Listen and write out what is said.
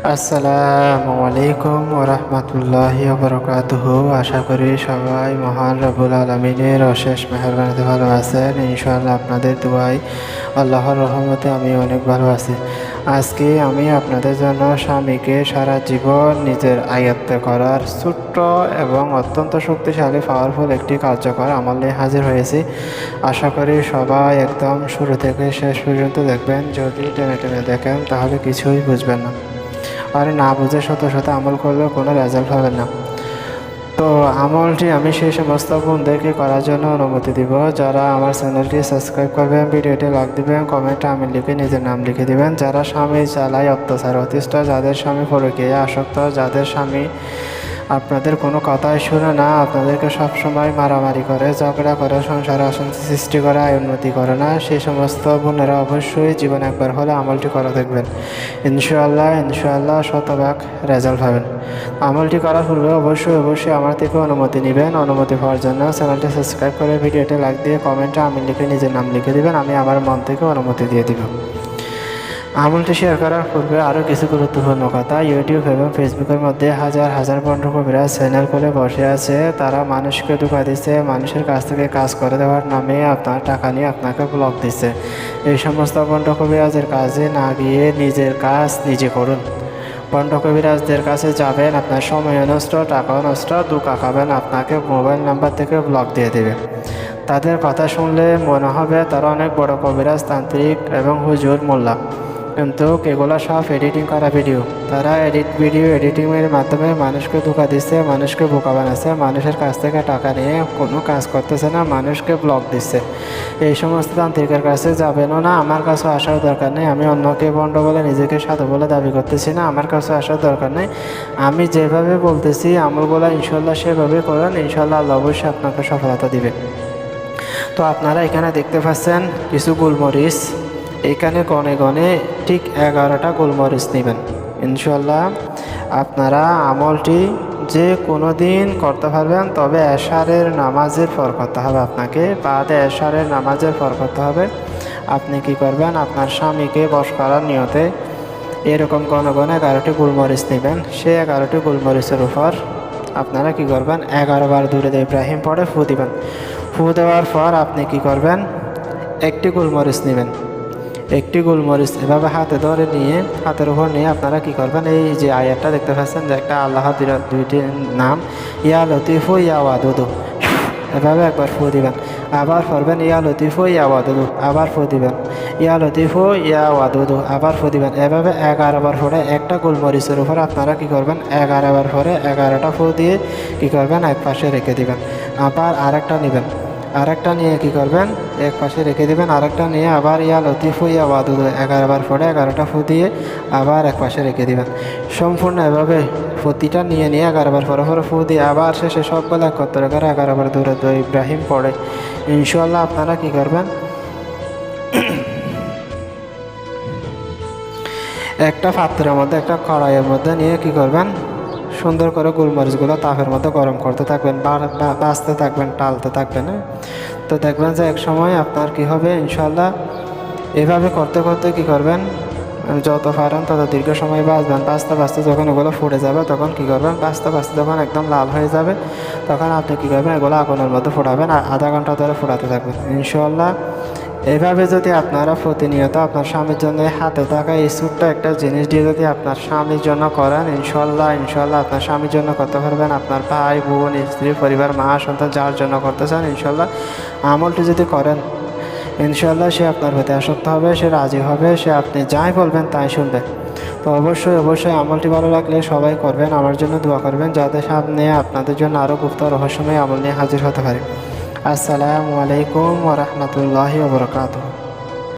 আসসালামু আলাইকুম ওরহমতুল্লাহি ওবরাকাতুহু। আশা করি সবাই মহান রব্বুল আলমিনের অশেষ মেহেরবানিতে ভালো আছেন। ইনশাআল্লাহ আপনাদের দুয়ায় আল্লাহর রহমতে আমি অনেক ভালো আছি। আজকে আমি আপনাদের জন্য স্বামীকে সারা জীবন নিজের আয়ত্ত করার ছোট্ট এবং অত্যন্ত শক্তিশালী পাওয়ারফুল একটি কার্যকর আমল নিয়ে হাজির হয়েছি। আশা করি সবাই একদম শুরু থেকে শেষ পর্যন্ত দেখবেন। যদি টেনে টেনে দেখেন তাহলে কিছুই বুঝবেন না, আর না বুঝে শত শত আমল করলেও কোনো রেজাল্ট হবে না। তো আমলটি আমি সেই সমস্ত বন্ধুদেরকে করার জন্য অনুমতি দিব যারা আমার চ্যানেলটি সাবস্ক্রাইব করবেন, ভিডিওটি লাইক দিবেন, কমেন্টে আমি লিখে নিজের নাম লিখে দিবেন। যারা স্বামী চালায় অত্যাচার অতিষ্ঠ, যাদের স্বামী পরকীয়ায় আসক্ত, যাদের স্বামী আপনাদের কোনো কথাই শুনে না, আপনাদেরকে সবসময় মারামারি করে, ঝগড়া করে, সংসারে অশান্তি সৃষ্টি করে, আয় উন্নতি করে না, সেই সমস্ত বোনেরা অবশ্যই জীবনে একবার হলে আমলটি করা দেখবেন। ইনশাআল্লাহ শতভাগ রেজাল্ট পাবেন। আমলটি করার পূর্বে অবশ্যই আমার থেকে অনুমতি নেবেন। অনুমতি পাওয়ার জন্য চ্যানেলটি সাবস্ক্রাইব করে ভিডিওটি লাইক দিয়ে কমেন্টে আমি লিখে নিজের নাম লিখে দেবেন। আমি আমার মন থেকে অনুমতি দিয়ে দিব। আমলটি শেয়ার করার পূর্বে আরও কিছু গুরুত্বপূর্ণ কথা। ইউটিউব এবং ফেসবুকের মধ্যে হাজার পনেরো কবিরা চ্যানেল করে বসে আছে। তারা মানুষকে ধোঁকা দিচ্ছে, মানুষের কাছ থেকে কাজ করে দেওয়ার নামে আপনার টাকা নিয়ে আপনাকে ব্লক দিচ্ছে। এই সমস্ত পণ্ড কবিরাজের কাজে না গিয়ে নিজের কাজ নিজে করুন। পণ্ড কবিরাজদের কাছে যাবেন, আপনার সময় নষ্ট, টাকাও নষ্ট, ধোঁকা খাবেন, আপনাকে মোবাইল নাম্বার থেকে ব্লক দিয়ে দেবে। তাদের কথা শুনলে মনে হবে তারা অনেক বড় কবিরাজ, তান্ত্রিক এবং হুজুর মোল্লা, কিন্তু এগুলো সব এডিটিং করা ভিডিও। তারা ভিডিও এডিটিংয়ের মাধ্যমে মানুষকে ধোঁকা দিচ্ছে, মানুষকে বোকা বানাচ্ছে, মানুষের কাছ থেকে টাকা নিয়ে কোনো কাজ করতেছে না, মানুষকে ব্লক দিচ্ছে। এই সমস্ত তান্ত্রিকের কাছে যাবেনও না, আমার কাছে আসার দরকার নেই। আমি অন্যকে বন্ড বলে নিজেকে সাধু বলে দাবি করতেছি না, আমার কাছে আসার দরকার নেই। আমি যেভাবে বলতেছি আমলগুলো ইনশাল্লাহ সেভাবে করেন, ইনশাল্লাহ আল্লাহ অবশ্যই আপনাকে সফলতা দিবে। তো আপনারা এখানে দেখতে পাচ্ছেন কিছু গোলমরিচ, এখানে গনে গনে ঠিক 11টা গোলমরিচ নেবেন। ইনশাল্লাহ আপনারা আমলটি যে কোনো দিন করতে পারবেন, তবে এশারের নামাজের পর করতে হবে। আপনাকে বাদে এশারের নামাজের পর করতে হবে। আপনি কি করবেন, আপনার স্বামীকে বশ করার নিয়তে এরকম গনে গনে 11টি গোলমরিচ নেবেন। সেই 11টি গোলমরিচের উপর আপনারা কি করবেন, 11 বার দূরে ইব্রাহিম পড়ে ফু দিবেন। ফু দেওয়ার পর আপনি কি করবেন, একটি গোলমরিচ নেবেন। একটি গোলমরিচ এভাবে হাতে ধরে নিয়ে, হাতের উপর নিয়ে আপনারা কি করবেন, এই যে আয়াতটা দেখতে পাচ্ছেন যে একটা আল্লাহর দুইটি নাম, ইয়া লতিফু ইয়া ওয়াদুদু, এভাবে একবার ফু দিবেন। আবার পড়বেন ইয়া লতিফু ইয়া ওয়াদুদু, আবার ফু দিবেন। ইয়া লতিফু ইয়া ওয়াদুদু, আবার ফু দিবেন। এভাবে 11 বার পরে একটা গোলমরিচের উপর আপনারা কি করবেন, 11 বার পরে 11টা ফু দিয়ে কি করবেন, এক পাশে রেখে দিবেন। আবার আরেকটা নেবেন, আরেকটা নিয়ে কি করবেন, এক পাশে রেখে দেবেন। আরেকটা নিয়ে আবার ইয়া লতিফু ইয়া ওয়াদুদু 11 বার পরে 11টা ফু দিয়ে আবার এক পাশে রেখে দিবেন। সম্পূর্ণ এভাবে প্রতিটা নিয়ে 11 বার পরে ফু দিয়ে আবার শেষে সবগুলো একত্র করে 11 বার দূরে ইব্রাহিম পড়ে। ইনশাল্লাহ আপনারা কি করবেন, একটা পাত্রের মধ্যে, একটা কড়াইয়ের মধ্যে নিয়ে কি করবেন, সুন্দর করে গোলমরিচগুলো তাপের মধ্যে গরম করতে থাকবেন, বাঁচতে থাকবেন, টালতে থাকবেন। তো দেখবেন যে এক সময় আপনার কি হবে, ইনশাল্লাহ এভাবে করতে করতে কি করবেন, যত পারেন তত দীর্ঘ সময় বাঁচবেন। বাঁচতে যখন ওগুলো ফুটে যাবে তখন কি করবেন, বাঁচতে যখন একদম লাল হয়ে যাবে তখন আপনি কি করবেন, এগুলো আগুনের মধ্যে ফোটাবেন, আধা ঘন্টা ধরে ফোটাতে থাকবেন। ইনশাল্লাহ এভাবে যদি আপনারা প্রতিনিয়ত আপনার স্বামীর জন্য হাতে থাকা এই ছোট্ট একটা জিনিস দিয়ে যদি আপনার স্বামীর জন্য করেন, ইনশাল্লাহ আপনার স্বামীর জন্য করতে পারবেন। আপনার ভাই বোন, স্ত্রী, পরিবার, মা, সন্তান যার জন্য করতে চান, ইনশাল্লাহ আমলটি যদি করেন, ইনশাল্লাহ সে আপনার প্রতি আসক্ত হবে, সে রাজি হবে, সে আপনি যাই বলবেন তাই শুনবে। তো অবশ্যই আমলটি ভালো লাগলে সবাই করবেন, আমার জন্য দোয়া করবেন যাতে সামনে আপনাদের জন্য আরও গুপ্ত রহস্যময় আমল নিয়ে হাজির হতে পারে। আসসালামু আলাইকুম ওয়া রাহমাতুল্লাহি ওয়া বারাকাতুহু।